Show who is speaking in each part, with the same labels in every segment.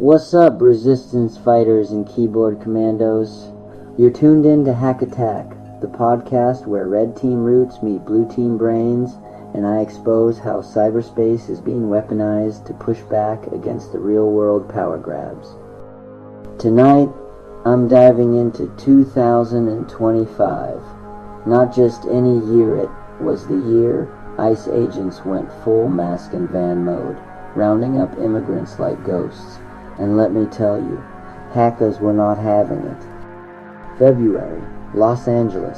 Speaker 1: What's up, resistance fighters and keyboard commandos? You're tuned in to Hak-Attack, the podcast where red team roots meet blue team brains, and I expose how cyberspace is being weaponized to push back against the real-world power grabs. Tonight, I'm diving into 2025. Not just any year, it was the year ICE agents went full mask and van mode, rounding up immigrants like ghosts. And let me tell you, hackers were not having it. February, Los Angeles.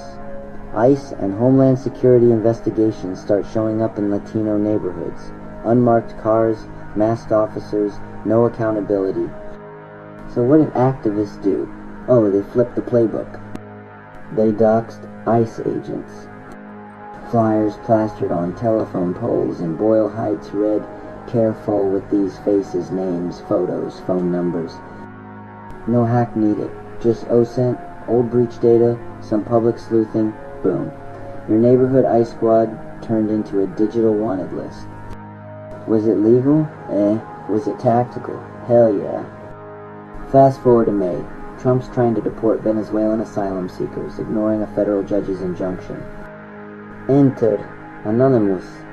Speaker 1: ICE and Homeland Security investigations start showing up in Latino neighborhoods. Unmarked cars, masked officers, no accountability. So what did activists do? Oh, they flipped the playbook. They doxed ICE agents. Flyers plastered on telephone poles in Boyle Heights read, "Careful with these faces, names, photos, phone numbers." No hack needed, just OSINT, old breach data, some public sleuthing, boom. Your neighborhood ICE squad turned into a digital wanted list. Was it legal? Was it tactical? Hell yeah. Fast forward to May. Trump's trying to deport Venezuelan asylum seekers, ignoring a federal judge's injunction. Enter Anonymous.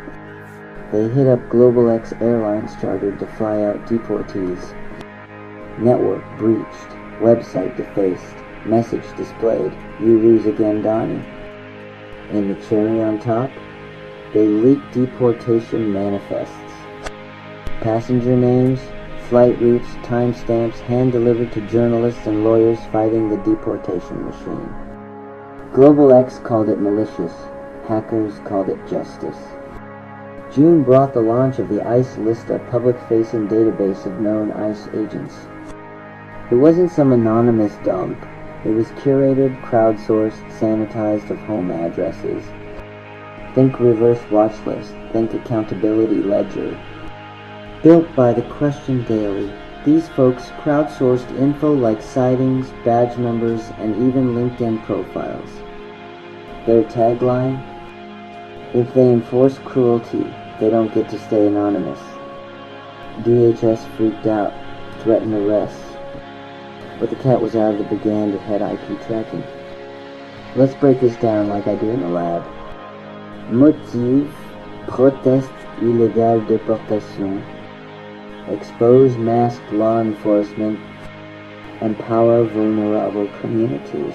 Speaker 1: They hit up Global X Airlines chartered to fly out deportees. Network breached. Website defaced. Message displayed. You lose again, Donnie. And the cherry on top? They leaked deportation manifests. Passenger names, flight routes, timestamps hand-delivered to journalists and lawyers fighting the deportation machine. Global X called it malicious. Hackers called it justice. June brought the launch of the ICE Lista public-facing database of known ICE agents. It wasn't some anonymous dump. It was curated, crowdsourced, sanitized of home addresses. Think reverse watch list. Think accountability ledger. Built by the Question Daily, these folks crowdsourced info like sightings, badge numbers, and even LinkedIn profiles. Their tagline? If they enforce cruelty, they don't get to stay anonymous. DHS freaked out, threatened arrests. But the cat was out of the bag and it had IP tracking. Let's break this down like I do in the lab. Motif, proteste illégale déportation. Expose masked law enforcement. Empower vulnerable communities.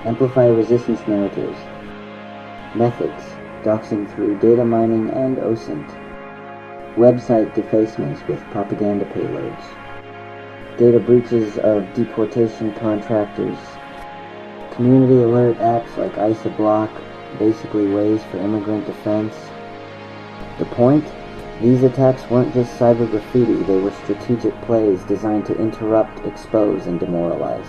Speaker 1: Amplify resistance narratives. Methods. Doxing through data mining and OSINT. Website defacements with propaganda payloads. Data breaches of deportation contractors. Community alert apps like ICE Block, basically ways for immigrant defense. The point? These attacks weren't just cyber graffiti, they were strategic plays designed to interrupt, expose, and demoralize.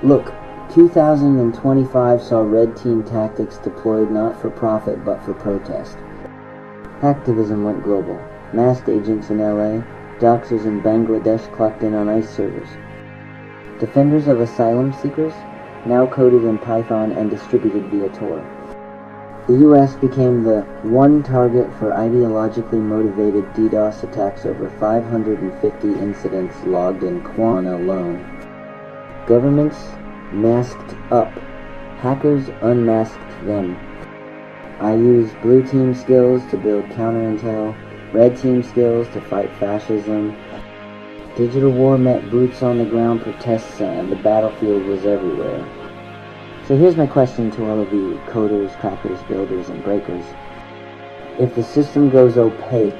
Speaker 1: Look, 2025 saw red team tactics deployed not for profit but for protest. Hacktivism went global. Masked agents in LA, doxers in Bangladesh clocked in on ICE servers. Defenders of asylum seekers, now coded in Python and distributed via Tor. The US became the one target for ideologically motivated DDoS attacks, over 550 incidents logged in Kwana alone. Governments masked up. Hackers unmasked them. I used blue team skills to build counterintel, red team skills to fight fascism. Digital war met boots on the ground protests and the battlefield was everywhere. So here's my question to all of you, coders, crackers, builders, and breakers. If the system goes opaque,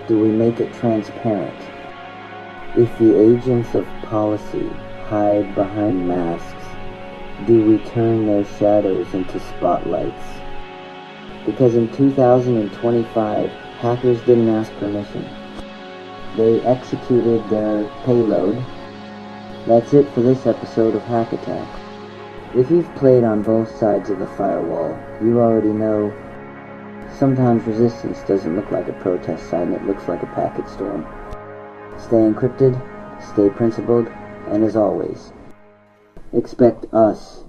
Speaker 1: do we make it transparent? If the agents of policy hide behind masks, do we turn their shadows into spotlights? Because in 2025, hackers didn't ask permission. They executed their payload. That's it for this episode of Hack-Attack. If you've played on both sides of the firewall, you already know sometimes resistance doesn't look like a protest sign, it looks like a packet storm. Stay encrypted, stay principled, and as always, expect us